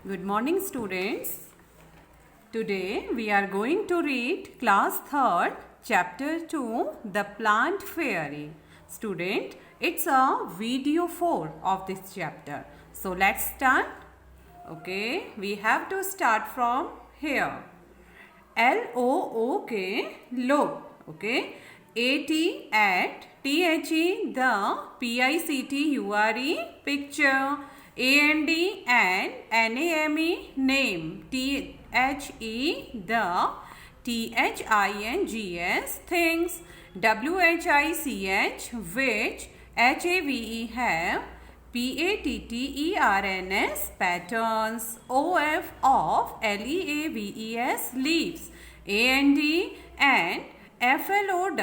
Good morning, students. Today we are going to read class 3rd, chapter 2, The Plant Fairy. Student, it's a video 4 of this chapter. So let's start. Okay, we have to start from here. L-O-O-K, look. Okay, A-T at T-H-E, the P-I-C-T-U-R-E, picture. A-N-D and N-A-M-E, name. T-H-E, the T-H-I-N-G-S, things. W-H-I-C-H, which. H-A-V-E, have. P-A-T-T-E-R-N-S, patterns. O-F, of. L-E-A-V-E-S, leaves. A-N-D and F-L-O-W-E-R-S,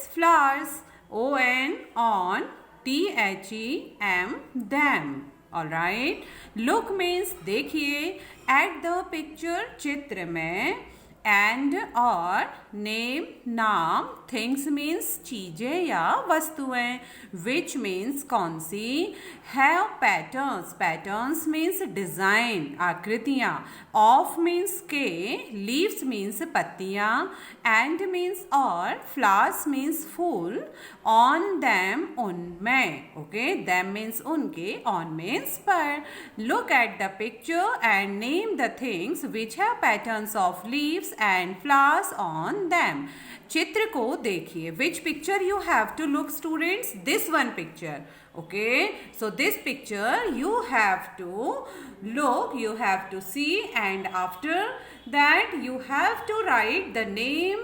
flowers. O-N, on. T-H-E-M, them. Alright. Look means देखिए. At the picture, चित्र में. And और name, नाम. Things means चीजें या वस्तुएं. Which means कौन सी. Have patterns. Patterns means design, आकृतियाँ. Of means के. Leaves means पत्तियाँ. And means और. Flowers means fool. On them, उनमें. Okay, them means उनके. On means पर. Look at the picture and name the things which have patterns of leaves and flowers on them. चित्र को देखिए. Which picture you have to look, students? This one picture. Okay, so this picture you have to look, you have to see, and after that you have to write the name,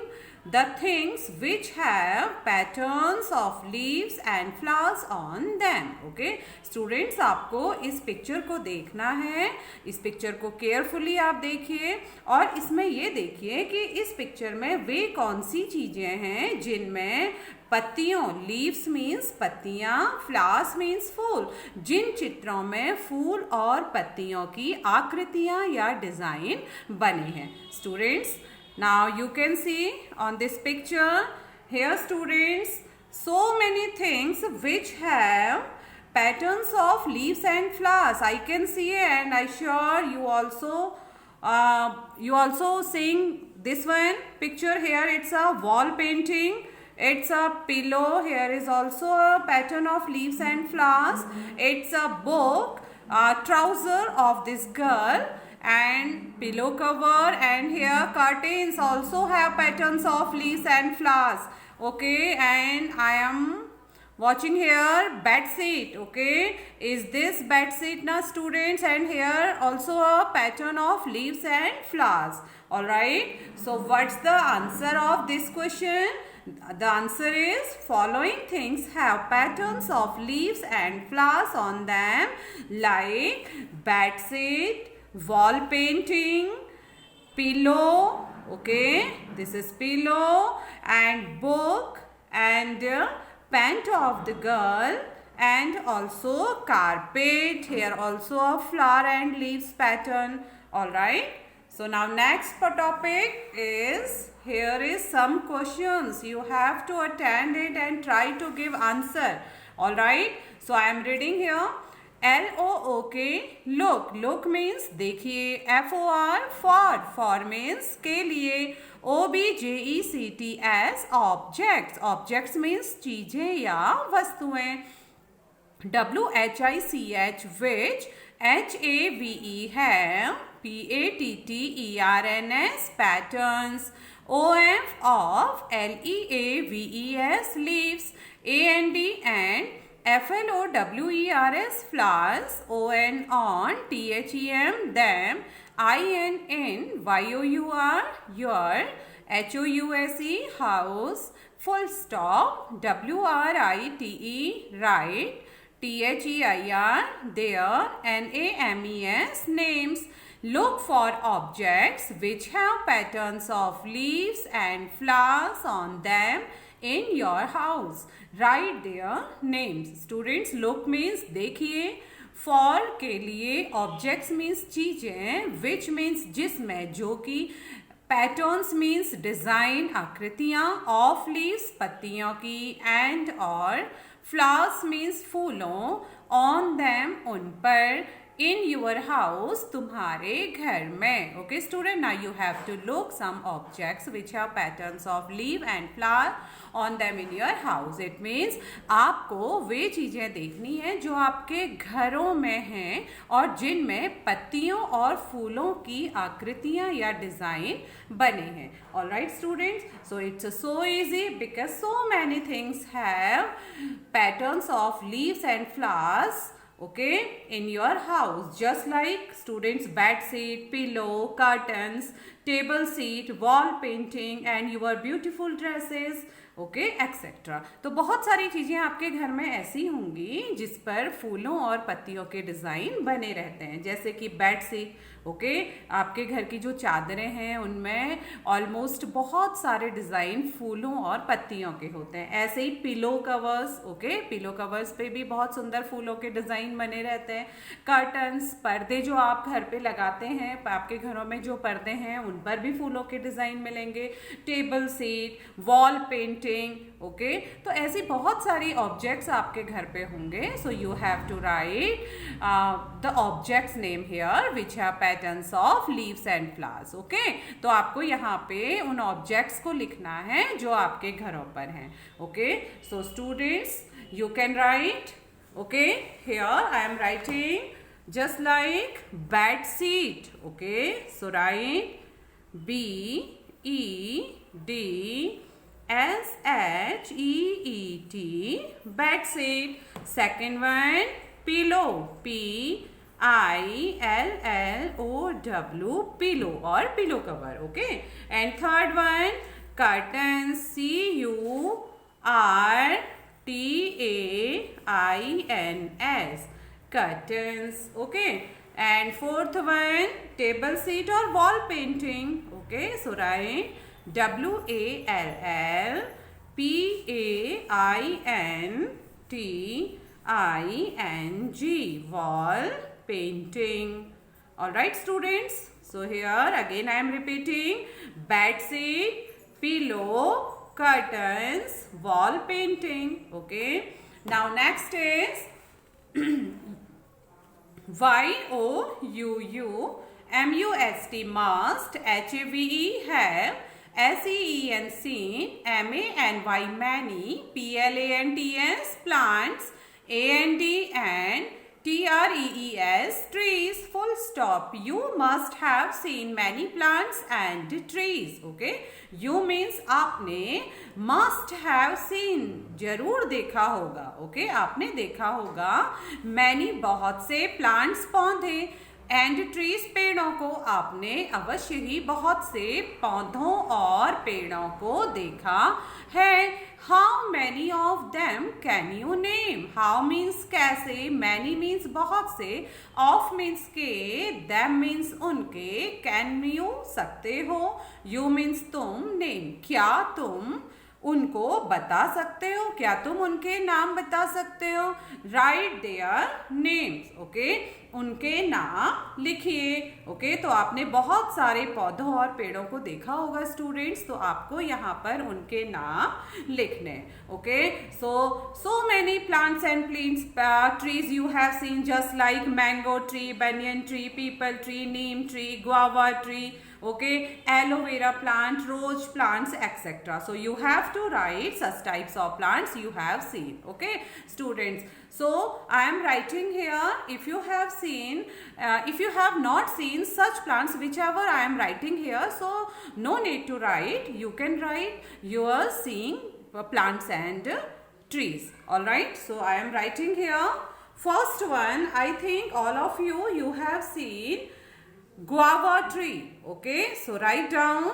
the things which have patterns of leaves and flowers on them. Okay, students, आपको इस picture को देखना है. इस picture को carefully आप देखिए और इसमें ये देखिए कि इस पिक्चर में वे कौन सी चीजें हैं जिनमें पत्तियों, लीव्स मीन्स पत्तियां, फ्लावर्स मीन्स फूल, जिन चित्रों में फूल और पत्तियों की आकृतियां या डिजाइन बने हैं. Students, now you can see on this picture here, students, so many things which have patterns of leaves and flowers. I can see, and I sure you also seeing this one picture here. It's a wall painting. It's a pillow. Here is also a pattern of leaves and flowers. It's a book, trouser of this girl, and pillow cover, and here curtains also have patterns of leaves and flowers. Okay, and I am watching here bed sheet. Okay, is this bed sheet now, students? And here also a pattern of leaves and flowers. All right, so what's the answer of this question? The answer is following things have patterns of leaves and flowers on them, like bed sheet, wall painting, pillow. Okay, this is pillow, and book, and pant of the girl, and also carpet. Here also a flower and leaves pattern. All right, so now next topic is, here is some questions. You have to attend it and try to give answer. All right, so I am reading here. L-O-O-K, look. Look means देखिए. F-O-R, for means के लिए. O-B-J-E-C-T-S, objects. Objects means चीजें या वस्तुएं. W-H-I-C-H, which. H-A-V-E, have. P-A-T-T-E-R-N-S, patterns. O-F, of. L-E-A-V-E-S, leaves. A-N-D and F-L-O-W-E-R-S, flowers. O-N, on. T-H-E-M, them. I-N-N, Y-O-U-R, your. H-O-U-S-E, house. Full stop. W-R-I-T-E, right. T-H-E-I-R, there. N-A-M-E-S, names. Look for objects which have patterns of leaves and flowers on them in your house. Write their names. Students, look means देखिए. For के लिए. Objects means चीजें. Which means जिसमें, जो कि. Patterns means design, आकृतियाँ. Of leaves, पत्तियों की. And और. Flowers means फूलों. On them, उन पर. इन योर हाउस, तुम्हारे घर में. Okay student, now you have to look some objects which have patterns of leave and flower on them in your house. It means आपको वे चीज़ें देखनी है जो आपके घरों में हैं और जिनमें पत्तियों और फूलों की आकृतियाँ या डिज़ाइन बने हैं. All right students, so it's so easy because so many things have patterns of leaves and flowers, okay, in your house, just like students bed sheet, pillow, curtains, table seat, wall painting and your beautiful dresses, okay etcetera. तो बहुत सारी चीज़ें आपके घर में ऐसी होंगी जिस पर फूलों और पत्तियों के डिज़ाइन बने रहते हैं, जैसे कि बेड शीट. ओके, आपके घर की जो चादरें हैं उनमें ऑलमोस्ट बहुत सारे डिज़ाइन फूलों और पत्तियों के होते हैं. ऐसे ही pillow covers, okay, pillow covers पे भी बहुत सुंदर फूलों के डिज़ाइन बने रहते हैं. कर्टन्स, पर्दे जो आप घर पे लगाते हैं, आपके घरों में जो पर्दे हैं उन पर भी फूलों के डिज़ाइन मिलेंगे. Table seat, wall painting, okay. तो ऐसी बहुत सारी ऑब्जेक्ट्स आपके घर पे होंगे. So you have to write the objects name here which have patterns of leaves and flowers. Okay, तो आपको यहाँ पे उन ऑब्जेक्ट्स को लिखना है जो आपके घरों पर हैं. Okay, so students you can right. Okay, here I am writing just like bed sheet. Okay, so write BEDSHEET, bed sheet. Second one, pillow, PILLOW, pillow or pillow cover. Okay, and third one, curtains, CURTAINS, curtains. Okay, and fourth one, table seat or wall painting. Okay, so write WALLPAINTING, wall painting. All right students, so here again I am repeating: bed sheet, pillow, curtains, wall painting. Okay, now next is YOUUMUST, must. HAVE, have. SEEN, seen. MANY, many. PLANTS, plants. AND, and. TREES, trees. Full stop. You must have seen many plants and trees. Okay, you means आपने must have seen, जरूर देखा होगा. Okay, आपने देखा होगा many, बहुत से, plants, पौधे, एंड ट्रीज, पेड़ों को आपने अवश्य ही बहुत से पौधों और पेड़ों को देखा है. How many of them can you name. How means कैसे, मैनी मीन्स बहुत से, ऑफ मीन्स के, देम मीन्स उनके, कैन यू सकते हो, यू मीन्स तुम, नेम क्या तुम उनको बता सकते हो, क्या तुम उनके नाम बता सकते हो. Right their names. ओके, उनके नाम लिखिए. ओके, तो आपने बहुत सारे पौधों और पेड़ों को देखा होगा स्टूडेंट्स, तो आपको यहाँ पर उनके नाम लिखने. Okay, so many plants and trees you have seen, just like mango tree, banyan tree, people tree, Neem tree, guava tree. Okay, aloe vera plant, rose plants, etc. So you have to write such types of plants you have seen. Okay students, so I am writing here, if you have seen, if you have not seen such plants whichever I am writing here, so no need to write, you can write you are seeing plants and trees. All right, so I am writing here. First one, I think all of you have seen guava tree. Okay, so write down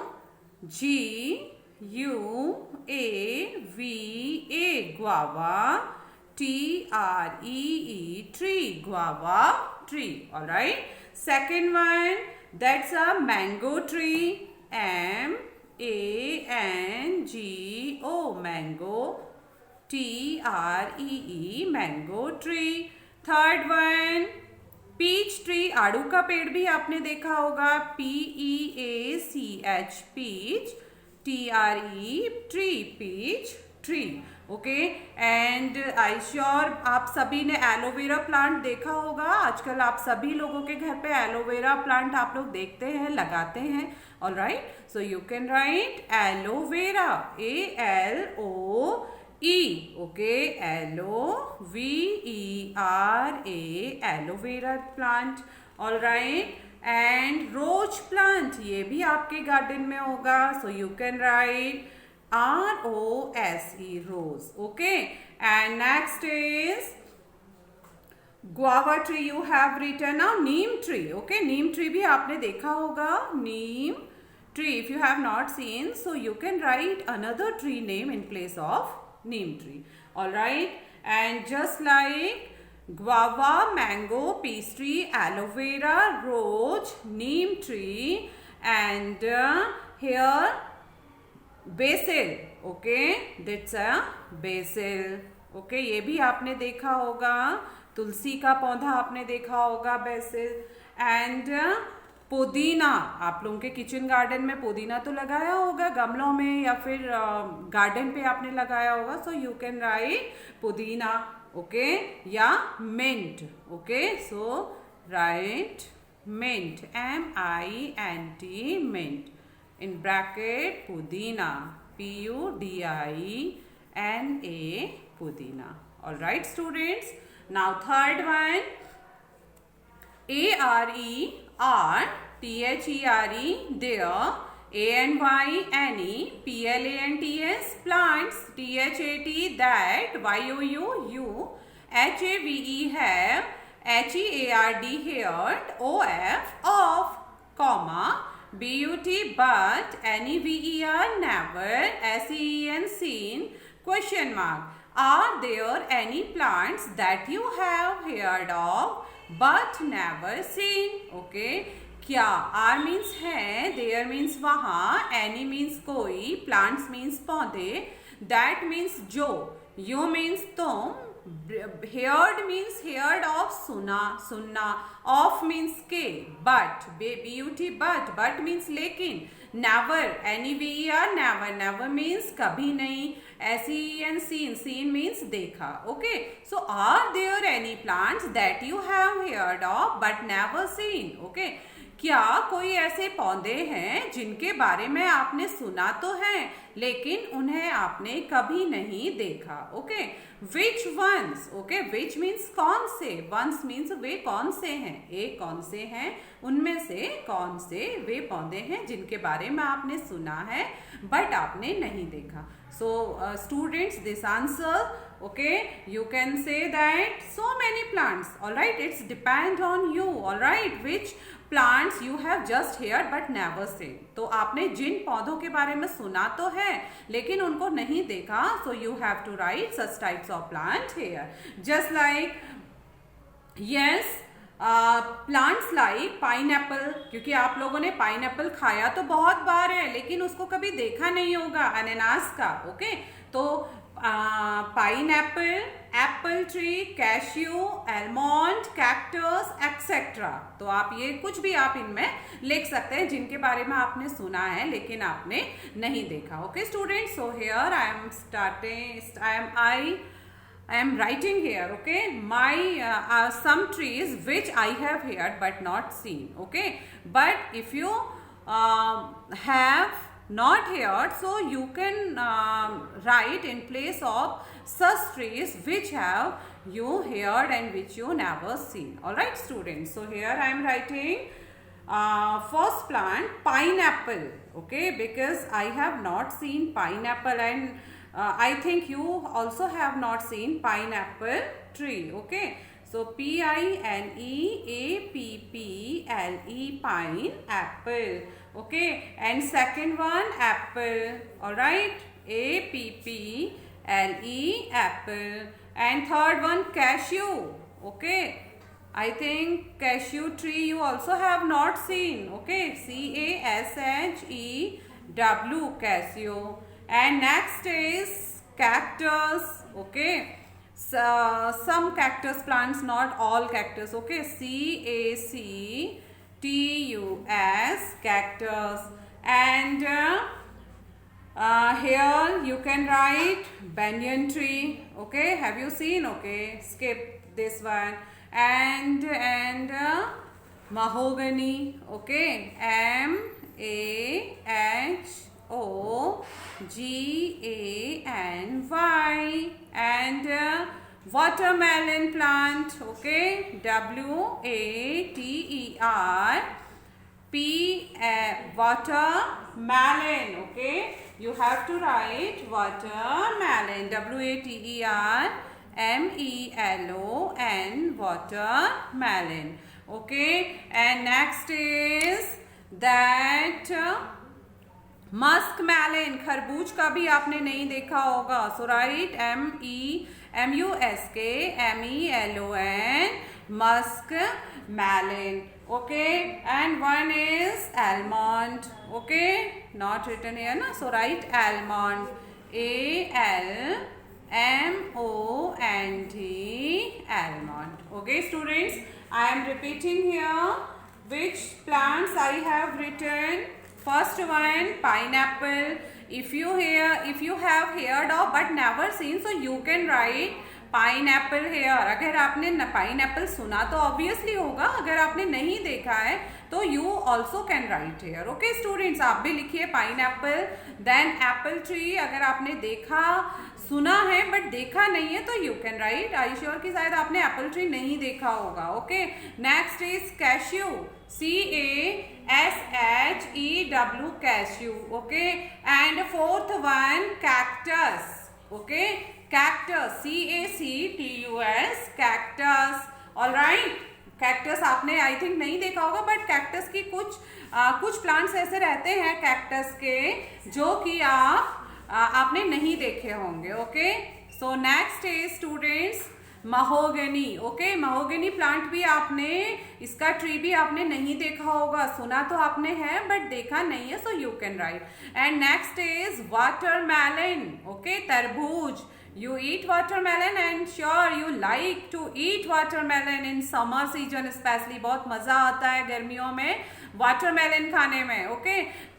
GUAVA, guava, TREE, tree, guava tree. All right, second one, that's a mango tree, MANGO, mango, TREE, mango tree. Third one, peach tree, आड़ू का पेड़ भी आपने देखा होगा, PEACH, peach, TRE, tree, peach tree. Okay. And I sure आप सभी ने एलोवेरा प्लांट देखा होगा। आजकल आप सभी लोगों के घर पे एलोवेरा प्लांट आप लोग देखते हैं, लगाते हैं। All right, so you can write aloe vera, ALOE, okay, LOVERA, aloe vera plant. All right, and rose plant, ये भी आपके गार्डन में होगा। So you can write ROSE, rose, okay. And next is guava tree, you have written now. Neem tree, okay, neem tree भी आपने देखा होगा, neem tree. If you have not seen, so you can write another tree name in place of neem tree. All right, and just like guava, mango, peach tree, aloe vera, rose, neem tree, and here BECIL, okay, that's a BECIL, okay, ये भी आपने देखा होगा। तुलसी का पौधा आपने देखा होगा, बेसिल। एंड पुदीना, आप लोगों के किचन गार्डन में पुदीना तो लगाया होगा, गमलों में या फिर गार्डन पे आपने लगाया होगा। So you can write pudina, okay, या mint, okay. So write mint, MINT, mint, in bracket pudina, PUDINA, pudina. All right, students. Now third one, ARERTHERE, there, ANYNE, PLANTS, plants, THAT, that, YOUU, HAVE, have, HEARD, heard, OF, of, comma, BUT, but, NEVER, never, SEN, seen, question mark. Are there any plants that you have heard of but never seen? Okay. क्या? R means है, there means वहाँ, any means कोई, plants means पौधे, that means जो, you means तुम, heard means heard of, सुना, सुनना, of means के, but, but means लेकिन, never, NEVER, never, never means कभी नहीं, SEN, seen means देखा, okay. So are there any plants that you have heard of but never seen? Okay. क्या कोई ऐसे पौधे हैं जिनके बारे में आपने सुना तो है लेकिन उन्हें आपने कभी नहीं देखा, okay. Which ones, okay, which means कौन से, वंस मीन्स वे कौन से हैं, एक कौन से हैं, उनमें से कौन से वे पौधे हैं जिनके बारे में आपने सुना है बट आपने नहीं देखा। So students, this answer, okay, you can say that so many plants, all right, it's depend on you, all right, which plants you have just heard but never seen. तो आपने जिन पौधों के बारे में सुना तो है लेकिन उनको नहीं देखा, so you have to write such types of plant here. Just like yes, plants like pineapple, क्योंकि आप लोगों ने पाइनएप्पल खाया तो बहुत बार है लेकिन उसको कभी देखा नहीं होगा, अनानास का, ओके। तो pineapple, Apple tree, cashew, almond, cactus, etcetera. तो आप ये कुछ भी आप इनमें लिख सकते हैं जिनके बारे में आपने सुना है लेकिन आपने नहीं देखा, okay students. So here I am writing here, okay, my some trees which I have heard but not seen, okay. But if you have not heard, so you can write in place of such trees which have you heard and which you never seen. All right, students. So here I am writing first plant pineapple, okay, because I have not seen pineapple and I think you also have not seen pineapple tree, okay. So Pineapple, pine, apple, okay. And second one apple, all right, Apple, apple. And third one cashew, okay. I think cashew tree you also have not seen, okay, Cashew, cashew. And next is cactus, okay. So, some cactus plants, not all cactus, okay, CACTUS, cactus. And Here you can write banyan tree. Okay, have you seen? Okay, skip this one. And mahogany. Okay, mahogany. And watermelon plant. Okay, watermelon. Okay, you have to write watermelon. watermelon. Watermelon. Okay, and next is that muskmelon. खरबूज का भी आपने नहीं देखा होगा. So write muskmelon. Muskmelon. Okay, and one is almond. Okay, not written here, na? So write almond. ALMOND. Almond. Okay, students, I am repeating here which plants I have written. First one, pineapple. If you have heard of but never seen, so you can write pineapple here. अगर आपने pineapple सुना तो obviously होगा. अगर आपने नहीं देखा है तो you also can write here. Okay students, आप भी लिखिए pineapple. Then apple tree. अगर आपने देखा सुना है बट देखा नहीं है तो you can write. I sure कि शायद आपने apple tree नहीं देखा होगा. Okay, next is cashew. CASHEW. cashew. Okay, and fourth one, cactus. Okay, cactus. CACTUS. cactus. All right, cactus आपने आई थिंक नहीं देखा होगा बट cactus की कुछ प्लांट्स ऐसे रहते हैं cactus के जो कि आपने नहीं देखे होंगे. Okay, so next is students mahogany. Okay, mahogany plant भी आपने, इसका ट्री भी आपने नहीं देखा होगा. सुना तो आपने है बट देखा नहीं है. सो you can right. And next is watermelon. Okay, तरबूज. You eat watermelon and sure you like to eat watermelon in summer season especially. बहुत मजा आता है गर्मियों में watermelon खाने में. ओके,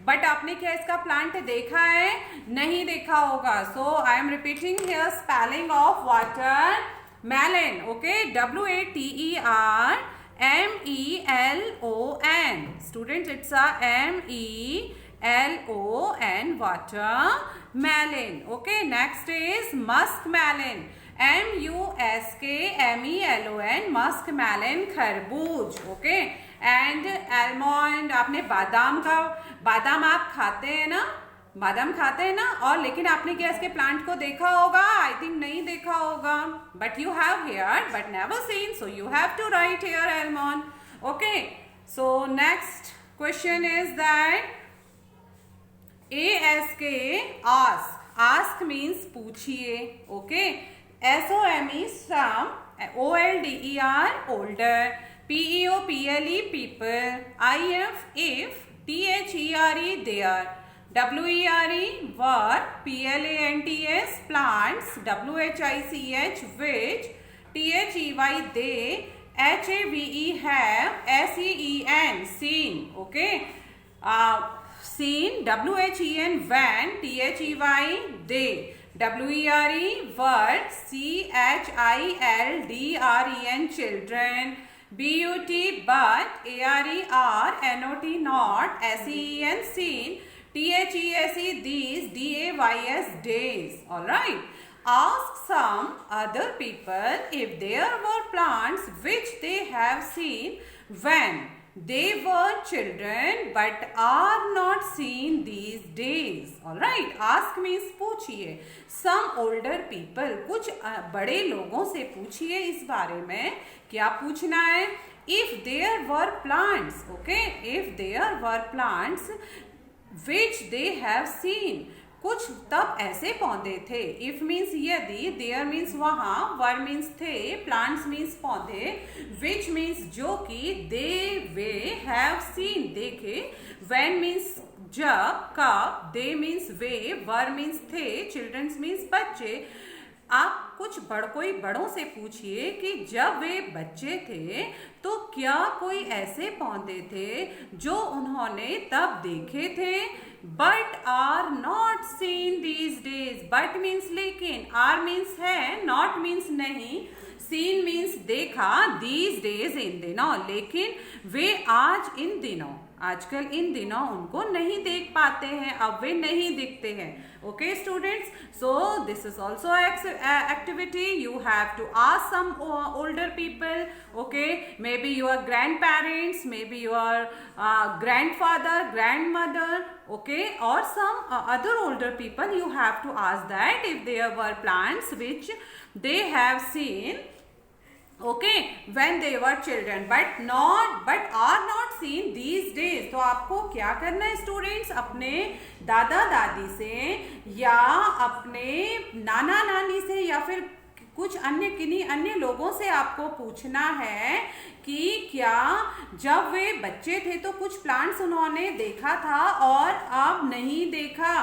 बट आपने क्या इसका प्लांट देखा है? नहीं देखा होगा. So I am repeating here spelling of watermelon. Okay, WATERMELON. Students, it's a MELON. watermelon. Okay, next is muskmelon. MUSKMELON. muskmelon. खरबूज. Okay, and almond. आपने बादाम आप खाते हैं ना? बादाम खाते हैं ना? और लेकिन आपने क्या इसके प्लांट को देखा होगा? आई थिंक नहीं देखा होगा. But you have heard but never seen, so you have to write here almond. Okay, so next question is that ASK, ask. Ask means पूछिए. Okay, SOME some. OLDER older. PEO PLE people. IF if. THERE there. WERE work. PLANTS plants. WHICH which. THEY they. HAVE have. SEEN seen. Okay, seen. WHEN when. THEY they. WERE word. CHILDREN children. BUT but. ARE NOT not. SEEN seen. THESE these. DAYS days. Alright. Ask some other people if there were plants which they have seen when they were children but are not seen these days. Alright. Ask means पूछिए. Some older people. कुछ बड़े लोगों से पूछिए इस बारे में. क्या पूछना है? If there were plants. Okay. If there were plants which they have seen. कुछ तब ऐसे पौधे थे. If means यदि, there means वहाँ, were means थे, plants means पौधे, which means जो कि, they वे have seen देखे, when means जब, कब, they means way, were means थे, children means बच्चे. आप कुछ कोई बड़ों से पूछिए कि जब वे बच्चे थे तो क्या कोई ऐसे पौधे थे जो उन्होंने तब देखे थे but are not seen these days. But means लेकिन, आर मीन्स है, नॉट मीन्स नहीं, सीन मीन्स देखा, दीज डेज इन दिनों, लेकिन वे आज इन दिनों, आजकल इन दिनों उनको नहीं देख पाते हैं, अब वे नहीं दिखते हैं। Okay students, so this is also activity, you have to ask some older people, okay, maybe your grandparents, maybe your grandfather, grandmother, okay, or some other older people, you have to ask that if there were plants which they have seen, okay, when they were children, but are not seen these days। तो आपको क्या करना है students, अपने दादा दादी से या अपने नाना नानी से या फिर कुछ किन्हीं अन्य लोगों से आपको पूछना है कि क्या जब वे बच्चे थे तो कुछ प्लांट्स उन्होंने देखा था और अब नहीं देखा।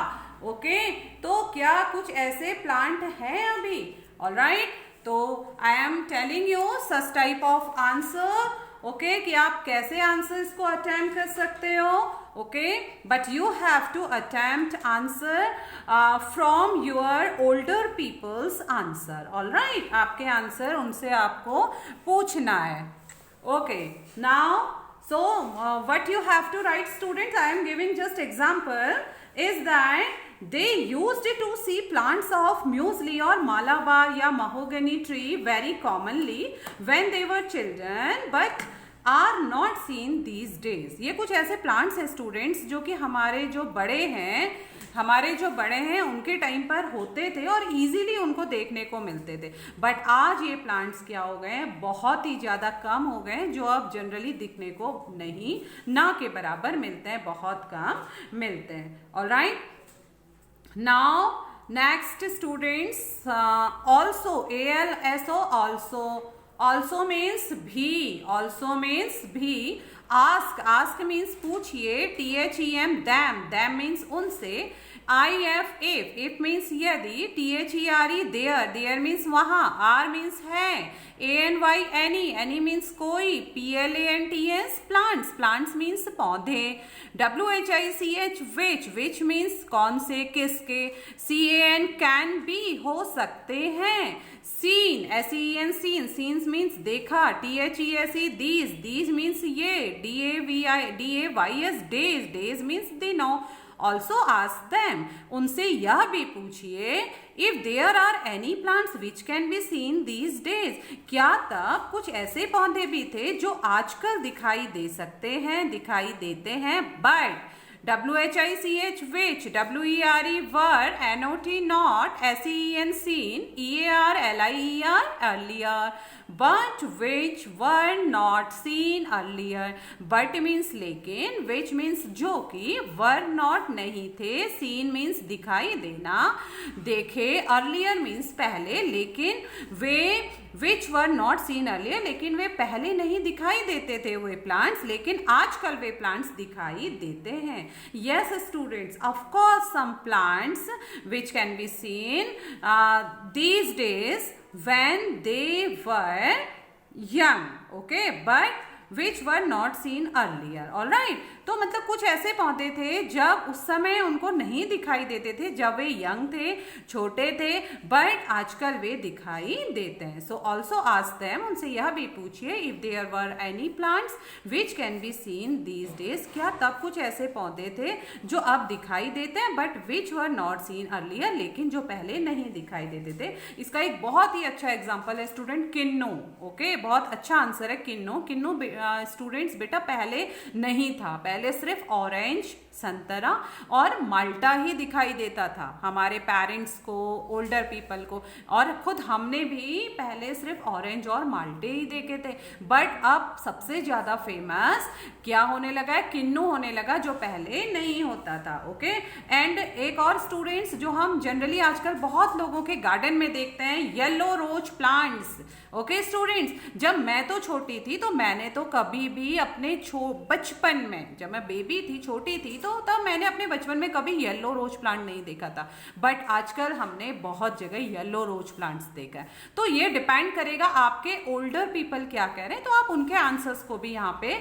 ओके, तो क्या कुछ ऐसे प्लांट हैं अभी। ऑलराइट, तो I am telling you such type of answer, okay, कि आप कैसे आंसर्स को अटेम्प्ट कर सकते हो। Okay, but you have to attempt answer from your older peoples answer. All right, आपके आंसर उनसे आपको पूछना है। Okay, now so what you have to write students, I am giving just example, is that they used to see plants of muesli or malabar या mahogany tree very commonly when they were children but are not seen these days। ये कुछ ऐसे plants हैं students जो कि हमारे जो बड़े हैं उनके टाइम पर होते थे और इजीली उनको देखने को मिलते थे, बट आज ये प्लांट्स क्या हो गए हैं, बहुत ही ज़्यादा कम हो गए हैं, जो अब जनरली दिखने को नहीं, ना के बराबर मिलते हैं, बहुत कम मिलते हैं। Alright, now next students, also, also means भी, ask means पूछिए, them, them means उनसे, if means यदि, there means वहाँ, r means है, any means कोई, plants, plants means पौधे, which means कौन से, किसके, can be हो सकते हैं, seen, scenes means देखा, these means ये, days means दिनों। Also ask them, उनसे यह भी पूछिए, if there are any plants which can be seen these days, क्या तब कुछ ऐसे पौधे भी थे जो आजकल दिखाई दे सकते हैं, दिखाई देते हैं, but which, were, not, seen, earlier, but which were not seen earlier। but means लेकिन, which means जो कि, were not नहीं थे, seen means दिखाई देना, देखे, earlier means पहले, लेकिन वे, which were not seen earlier, लेकिन वे पहले नहीं दिखाई देते थे वे प्लांट्स, लेकिन आजकल वे प्लांट्स दिखाई देते हैं। Yes students, of course some plants which can be seen these days when they were young, okay, but which were not seen earlier। alright, तो मतलब कुछ ऐसे पौधे थे जब उस समय उनको नहीं दिखाई देते थे, जब वे यंग थे, छोटे थे, बट आजकल वे दिखाई देते हैं। सो ऑल्सो आस्क देम, उनसे यह भी पूछिए, if there were any plants which can be seen these days, क्या तब कुछ ऐसे पौधे थे जो अब दिखाई देते हैं, but which were not seen earlier, लेकिन जो पहले नहीं दिखाई देते थे। इसका एक बहुत ही अच्छा एग्जाम्पल है स्टूडेंट किन्नू। ओके, बहुत अच्छा आंसर है किन्नू। स्टूडेंट्स बेटा पहले नहीं था, पहले सिर्फ ऑरेंज, संतरा और माल्टा ही दिखाई देता था हमारे पेरेंट्स को, ओल्डर पीपल को, और खुद हमने भी पहले सिर्फ ऑरेंज और माल्टे ही देखे थे, बट अब सबसे ज़्यादा फेमस क्या होने लगा है, किन्नू होने लगा, जो पहले नहीं होता था। ओके, एंड एक और स्टूडेंट्स जो हम जनरली आजकल बहुत लोगों के गार्डन में देखते हैं, yellow rose plants. Okay students, जब मैं तो छोटी थी तो मैंने तो कभी भी अपने बचपन में, जब मैं बेबी थी, छोटी थी, तो तब मैंने अपने बचपन में कभी येलो रोज प्लांट नहीं देखा था, बट आजकल हमने बहुत जगह येलो रोज प्लांट्स देखा है। तो ये डिपेंड करेगा आपके ओल्डर पीपल क्या कह रहे हैं, तो आप उनके आंसर्स को भी यहाँ पे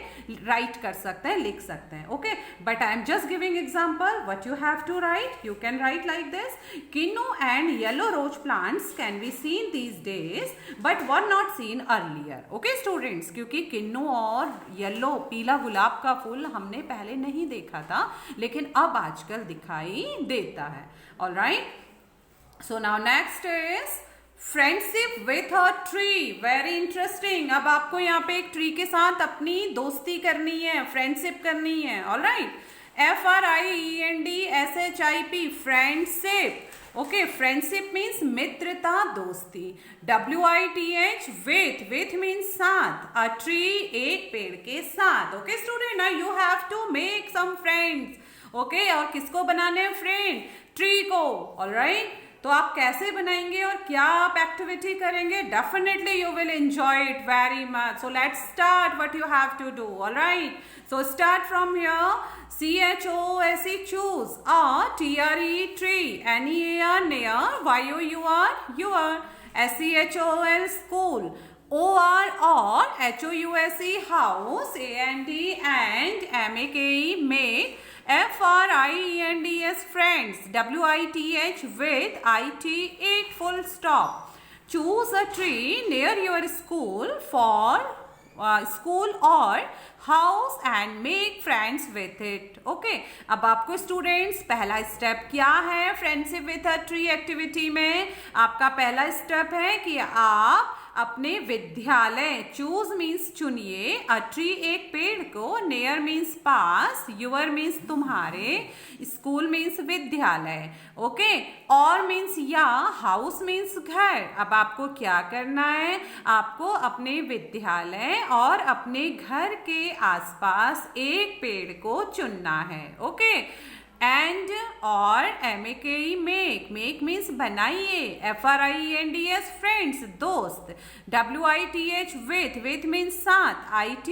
राइट कर सकते हैं, लिख सकते हैं। Okay, but I am just giving example what you have to write. You can write like this, kinnow and yellow rose plants can be seen these days but were not seen earlier. Okay students, क्योंकि किन्नू और yellow पीला गुलाब का फूल हमने पहले नहीं देखा था, लेकिन अब आजकल दिखाई देता है। Alright, so now next is friendship with a tree. Very interesting. अब आपको यहाँ पे एक ट्री के साथ अपनी दोस्ती करनी है, फ्रेंडशिप करनी है। Alright, FRIENDSHIP, friendship. Okay, friendship means मित्रता, दोस्ती। WITH, विथ मीन्स साथ। अ ट्री, एक पेड़ के साथ। Okay student, now you have to make some friends. Okay, और किसको बनाने हैं फ्रेंड? ट्री को। ऑलराइट, तो आप कैसे बनाएंगे और क्या आप एक्टिविटी करेंगे? Definitely you will enjoy it very much. So let's start what you have to do. Alright, so start from here. CHOOSE, choose. TRE, tree. NEAR, near. YOUR, your. SCHOL, school. OR, or. HOUSE, house. AND, and. MAKE, make. FRIENDS, friends. WITH, with. IT, it, full stop. Choose a tree near your school for school or house and make friends with it. Okay, अब आपको students पहला step क्या है friendship with a tree activity में? आपका पहला step है कि आप अपने विद्यालय, चूज मीन्स चुनिए, अ ट्री एक पेड़ को, near means pass, your means तुम्हारे, स्कूल मीन्स विद्यालय। ओके, और मीन्स या, हाउस मीन्स घर। अब आपको क्या करना है? आपको अपने विद्यालय और अपने घर के आसपास एक पेड़ को चुनना है। ओके, एंड और MAKE, मेक मीन्स बनाइए, FRIENDS, फ्रेंड्स, दोस्त, WITH, विथ मीन्स साथ, IT,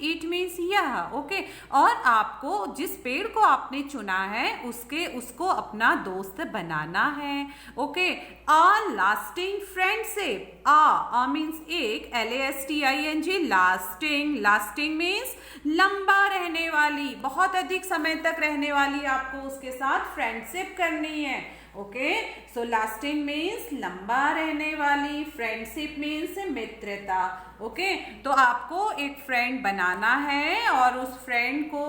इट मीन्स यह। ओके, और आपको जिस पेड़ को आपने चुना है उसको अपना दोस्त बनाना है। Okay, a lasting friendship, a means एक, LASTING, लास्टिंग मीन्स लंबा रहने वाली, बहुत अधिक समय तक रहने वाली आपको उसके साथ फ्रेंडशिप करनी है। ओके, सो लास्टिंग मीन्स लंबा रहने वाली, फ्रेंडशिप मीन्स मित्रता। ओके, तो आपको एक फ्रेंड बनाना है और उस फ्रेंड को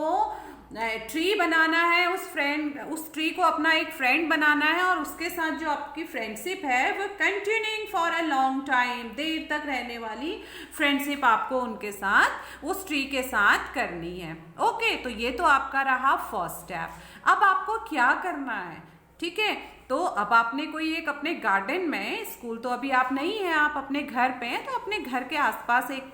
ट्री बनाना है, उस ट्री को अपना एक फ्रेंड बनाना है और उसके साथ जो आपकी फ्रेंडशिप है वो continuing for a long time, देर तक रहने वाली फ्रेंडशिप आपको उनके साथ, उस ट्री के साथ करनी है। ओके, तो ये तो आपका रहा फर्स्ट स्टेप। अब आपको क्या करना है? ठीक है, तो अब आपने कोई एक अपने गार्डन में, स्कूल तो अभी आप नहीं हैं, आप अपने घर पे हैं, तो अपने घर के आसपास एक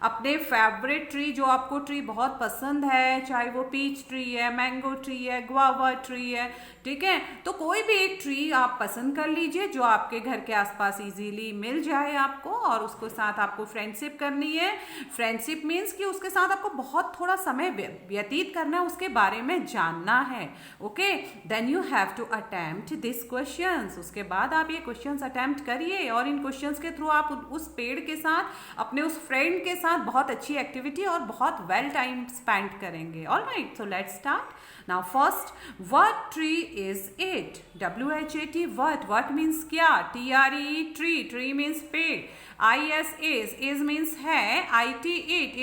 अपने फेवरेट ट्री, जो आपको ट्री बहुत पसंद है, चाहे वो पीच ट्री है, मैंगो ट्री है, गुआवा ट्री है, ठीक है, तो कोई भी एक ट्री आप पसंद कर लीजिए जो आपके घर के आसपास इजीली मिल जाए आपको, और उसके साथ आपको फ्रेंडशिप करनी है। फ्रेंडशिप मीन्स कि उसके साथ आपको बहुत थोड़ा समय व्यतीत करना है, उसके बारे में जानना है। Okay, then you have to attempt this questions. उसके बाद आप ये क्वेश्चंस अटेम्प्ट करिए और इन क्वेश्चंस के थ्रू आप उस पेड़ के साथ, अपने उस फ्रेंड के साथ बहुत अच्छी एक्टिविटी और बहुत वेल टाइम स्पेंड करेंगे। Alright, so let's start. Now first, what tree is it? WHAT, what means क्या? TRE, tree means पेड़। is means है, IT,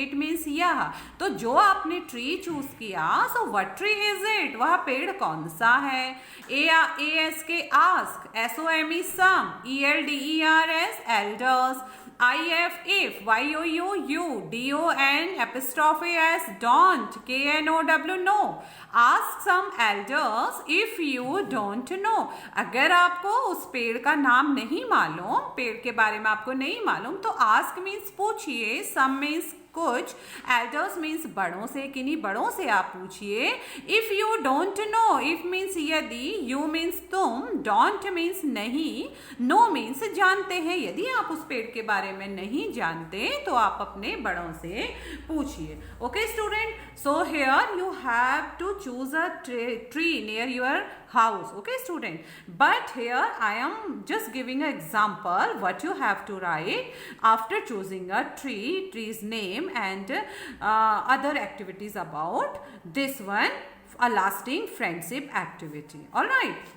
it means यह। तो जो आपने ट्री चूज किया, so what tree is it? वह पेड़ कौन सा है? ASK, ask, SOME, some, ELDERS, elders, if, YOU, DON, apostrophe S, don't, KNOW, no. Ask some elders if you don't know. अगर आपको उस पेड़ का नाम नहीं मालूम, पेड़ के बारे में आपको नहीं मालूम, तो ask means पूछिए, some means कुछ, एल्डर्स मीन्स बड़ों से, किन्हीं बड़ों से आप पूछिए। If you don't know, if means यदि, यू मीन्स तुम, डोंट मीन्स नहीं, नो मीन्स जानते हैं। यदि आप उस पेड़ के बारे में नहीं जानते तो आप अपने बड़ों से पूछिए। Okay student, so here you have to choose a tree near your house. Okay student, but here I am just giving an example what you have to write after choosing a tree's name and other activities about this one, a lasting friendship activity. All right,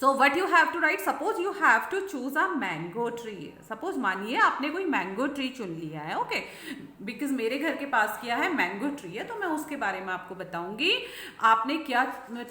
so what you have to write, suppose you have to choose a mango tree. suppose मानिए आपने कोई mango tree चुन लिया है, okay, because मेरे घर के पास क्या है, मैंगो ट्री है, तो मैं उसके बारे में आपको बताऊंगी। आपने क्या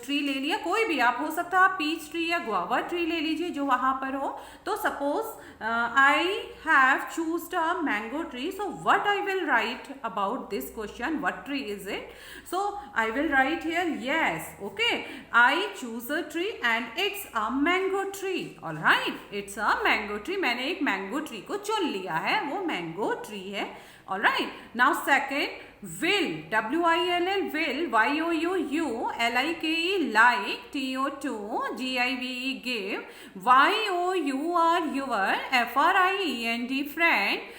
ट्री ले लिया, कोई भी आप, हो सकता है आप पीच ट्री या गुआवा ट्री ले लीजिए जो वहां पर हो। तो suppose I have chosen a mango tree, so what I will write about this question, what tree is it, so I will write here yes, okay, I choose a tree and it's a mango tree. All right, it's a mango tree. मैंने एक mango tree को चुन लिया है, वो mango tree है। All right, now second, will, W-I-L-L, will, Y-O-U-U, L-I-K-E, like, T-O-2, G-I-V-E, give, Y-O-U-R, your, F-R-I-E-N-D, friend,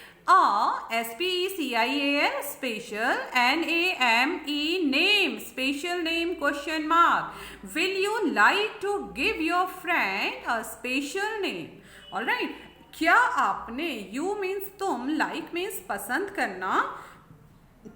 S-P-E-C-I-A-L, special, N-A-M-E, name, special name, question mark. Will you like to give your friend a special name? All right, क्या आपने, you means तुम, like means पसंद करना,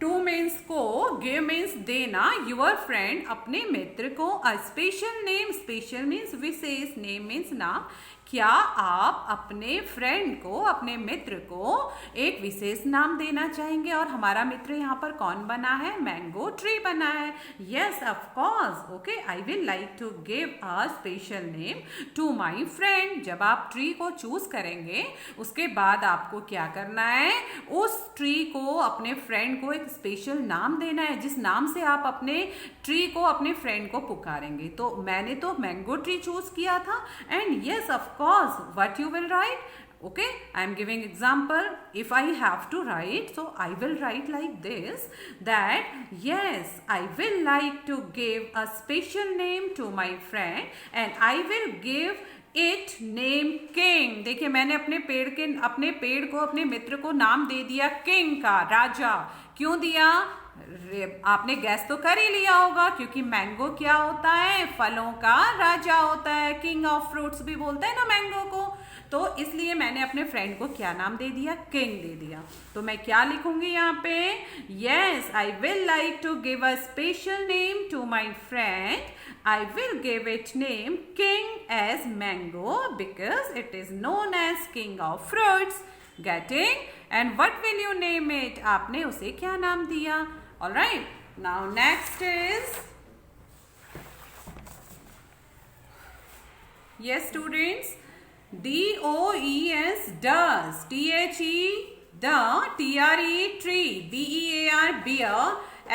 to means को, give means देना, your friend अपने मित्र को, a special name, special means विशेष, नेम मीन्स नाम, क्या आप अपने फ्रेंड को, अपने मित्र को एक विशेष नाम देना चाहेंगे? और हमारा मित्र यहाँ पर कौन बना है, मैंगो ट्री बना है। Yes of course, okay, I will like to give a special name to my friend. जब आप ट्री को चूज करेंगे उसके बाद आपको क्या करना है, उस ट्री को, अपने फ्रेंड को एक स्पेशल नाम देना है, जिस नाम से आप अपने ट्री को, अपने फ्रेंड को पुकारेंगे। तो मैंने तो मैंगो ट्री चूज किया था, and yes of course what you will write, okay, I am giving example. If I have to write, so I will write like this, that yes, I will like to give a special name to my friend and I will give it name king. देखिए मैंने अपने पेड़ को, अपने मित्र को नाम दे दिया किंग का, राजा। क्यों दिया, आपने गैस तो कर ही लिया होगा, क्योंकि मैंगो क्या होता है, फलों का राजा होता है, किंग ऑफ फ्रूट्स भी बोलते हैं ना मैंगो को। तो इसलिए मैंने अपने फ्रेंड को क्या नाम दे दिया, किंग दे दिया। तो मैं क्या लिखूंगी यहाँ पे, yes, I will like to give a special name to my friend, I will give it name king as mango because it is known as king of fruits. Getting? And what will you name it, आपने उसे क्या नाम दिया। All right, now next is, yes students, D-O-E-S, does, T-H-E, the, T-R-E, tree, B-E-A-R, bear,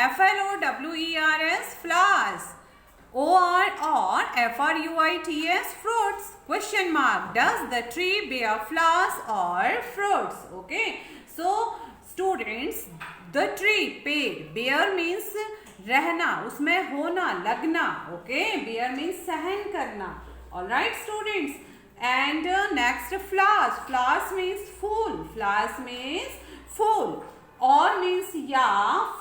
F-L-O-W-E-R-S, flowers, O-R, or, F-R-U-I-T-S, fruits, question mark, does the tree bear flowers or fruits? Okay, so students, the tree, पेड़, bear means रहना, उसमें होना, लगना, okay, bear means सहन करना। Alright students, and next flowers, flowers means फूल, flowers means फूल, or means या,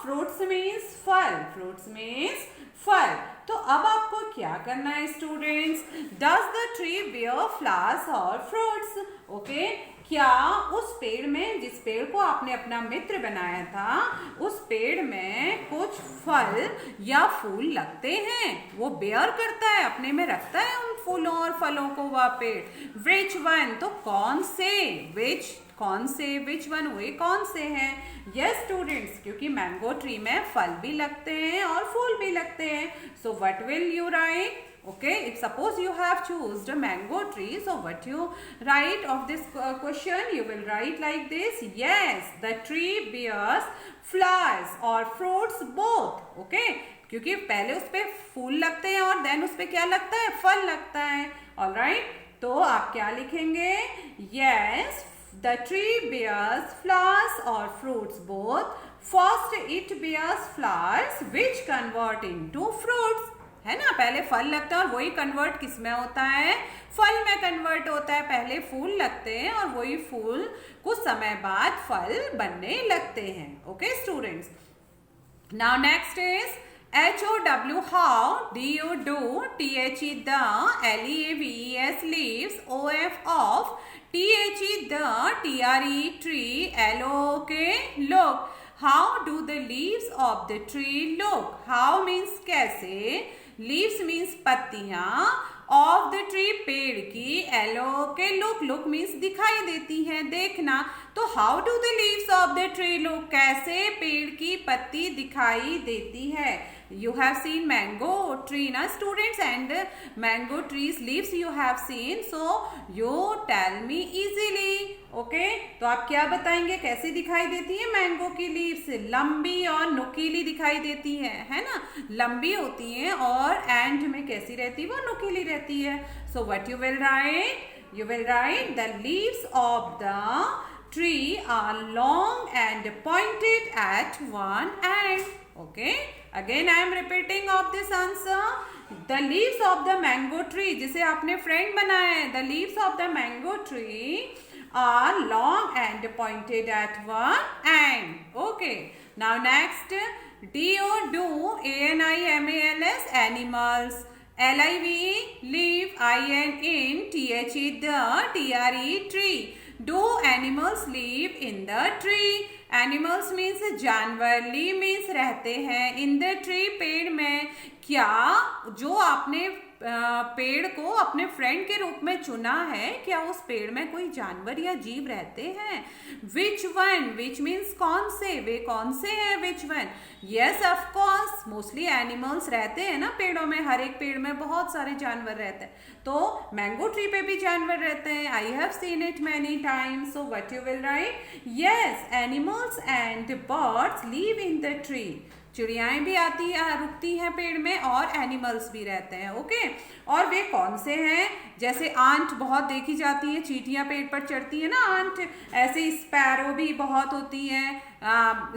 फ्रूट्स मीन्स फल, फ्रूट्स मीन्स फल। तो अब आपको क्या करना है students, does the tree bear flowers और फ्रूट्स, ओके, क्या उस पेड़ में, जिस पेड़ को आपने अपना मित्र बनाया था, उस पेड़ में कुछ फल या फूल लगते हैं, वो बेयर करता है, अपने में रखता है उन फूलों और फलों को वह पेड़। विच वन, तो कौन से, विच, कौन से, विच वन, वे कौन से हैं। यस स्टूडेंट्स, क्योंकि मैंगो ट्री में फल भी लगते हैं और फूल भी लगते हैं। So what will you right, okay, if suppose you have chosen a mango tree, so what you write of this question, you will write like this, yes, the tree bears flowers or fruits both, okay, क्योंकि पहले उस पे फूल लगते हैं और then उस पे क्या लगता है, फल लगता है। ऑलराइट, तो आप क्या लिखेंगे, yes, The tree bears flowers or fruits both. First it bears flowers which convert into fruits. है ना, पहले फल लगता है और वही कन्वर्ट किस में होता है, फल में कन्वर्ट होता है. पहले फूल लगते हैं और वही फूल कुछ समय बाद फल बनने लगते हैं. Okay students, now next is HOW, how, DO, do, THE, the, LEAVES, leaves, OF, of, THE, the, TRE, tree, LO, okay, look. How do the leaves of the tree look? How means कैसे, leaves means पत्तियां, of the tree पेड़ की, LO के look, look means दिखाई देती है, देखना. तो how do the leaves of the tree look? कैसे पेड़ की पत्ती दिखाई देती है. You have seen mango tree na students, and mango trees leaves you have seen, so you tell me easily. Okay, तो आप क्या बताएंगे कैसे दिखाई देती है मैंगो की लीव्स? लंबी और नुकीली दिखाई देती है ना, लंबी होती है और एंड में कैसी रहती है, वो नुकीली रहती है. So what you will write? You will write the leaves of the tree are long and pointed at one end. Okay, again I am repeating of this answer. The leaves of the mango tree, जिसे आपने friend बनाया है, the leaves of the mango tree are long and pointed at one end. Okay, now next, DO, do, ANIMALS, animals, LIVE, leave, IN, in, THE, the, TRE, tree. Do animals live in the tree? Animals means जानवर, live means रहते हैं, in the tree पेड़ में. क्या जो आपने पेड़ को अपने फ्रेंड के रूप में चुना है, क्या उस पेड़ में कोई जानवर या जीव रहते हैं? Which one? Which means कौन से, वे कौन से हैं? Which one? Yes, of course, mostly animals रहते हैं ना पेड़ों में, हर एक पेड़ में बहुत सारे जानवर रहते हैं. तो मैंगो ट्री पे भी जानवर रहते हैं. I have seen it many times. So what you will write? Yes, animals and birds live in the tree. चिड़ियाएं भी आती रुकती हैं पेड़ में और एनिमल्स भी रहते हैं. ओके, और वे कौन से हैं? जैसे आंट बहुत देखी जाती है, चींटियां पेड़ पर चढ़ती है ना आंट, ऐसे स्पैरो भी बहुत होती है.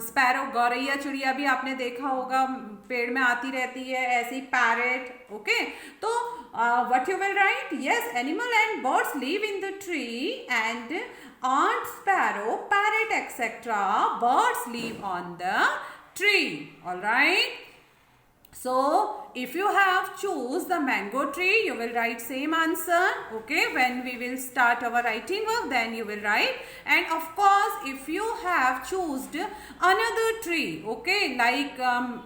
स्पैरो गौरैया चिड़िया भी आपने देखा होगा, पेड़ में आती रहती है, ऐसी पैरेट. ओके, तो what you will write? Yes, animal and birds live in the tree and ant, sparrow, parrot, etc. birds live on the tree. All right, so if you have choose the mango tree, you will write same answer. Okay, when we will start our writing work, then you will write. And of course, if you have choosed another tree, okay, like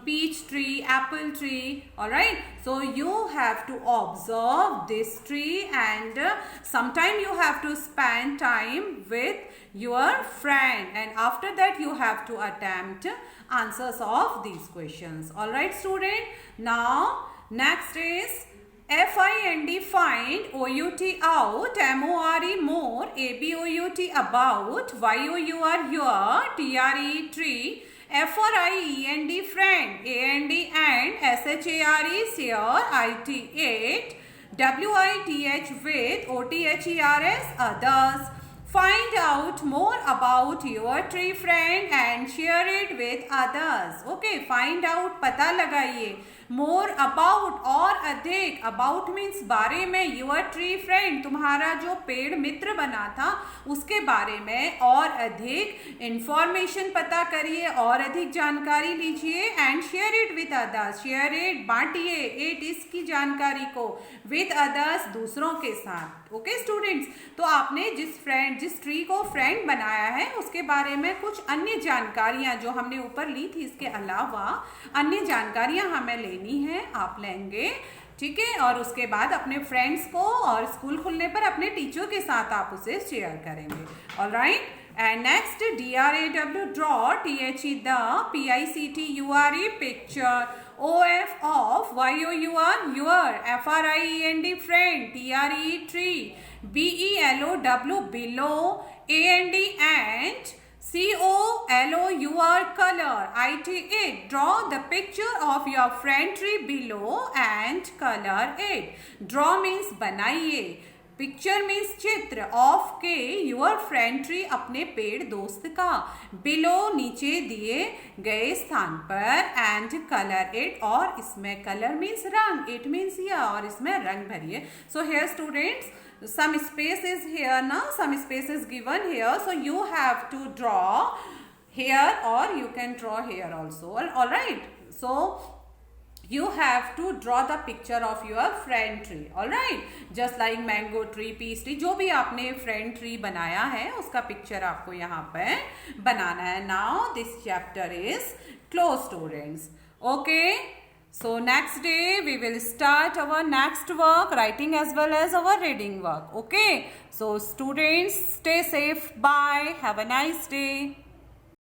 peach tree, apple tree, all right, so you have to observe this tree and sometime you have to spend time with your friend, and after that you have to attempt answers of these questions. All right student, now next is FIND, find, OUT, out, MORE, more, ABOUT, about, YOUR, your, TRE, tree, FRIEND, friend, AND, and, SHARE, share, IT, it, WITH, with, OTHERS, others. Find out more about your tree friend and share it with others. Okay, find out, पता लगाइए. More about, और अधिक. About means बारे में. Your tree friend, तुम्हारा जो पेड़ मित्र बना था उसके बारे में और अधिक इंफॉर्मेशन पता करिए और अधिक जानकारी लीजिए. And share it with others. Share it, बांटिए इट, इसकी जानकारी को, विथ अदर्स, दूसरों के साथ. ओके स्टूडेंट्स, तो आपने जिस ट्री को फ्रेंड बनाया है उसके बारे में कुछ अन्य जानकारियां जो हमने ऊपर ली थी, इसके अलावा अन्य जानकारियां हमें लेनी है, आप लेंगे. ठीक है, और उसके बाद अपने फ्रेंड्स को और स्कूल खुलने पर अपने टीचर के साथ आप उसे शेयर करेंगे. Alright, and next DRAW, draw, THE, the, PICTURE, picture, OF, of, YOUR, your, FRIEND, friend, TRE, tree, BELOW, below, AND, and, COLOUR, color, IT, it. Draw the picture of your friend tree below and color it. Draw means बनाइए. Picture means चित्र of के your friend tree अपने पेड़ दोस्त का below नीचे दिए गए स्थान पर एंड कलर इट और इसमें कलर मीन्स रंग इट मीन्स यह और इसमें रंग भरिए. So here students some space is here now, some space is given here, so you have to draw here or you can draw here also. All right, so you have to draw the picture of your friend tree. All right, just like mango tree, peach tree, जो भी आपने friend tree बनाया है उसका picture आपको यहाँ पे बनाना है. Now this chapter is closed, students. Okay, so next day we will start our next work, writing as well as our reading work. Okay, so students, stay safe. Bye. Have a nice day.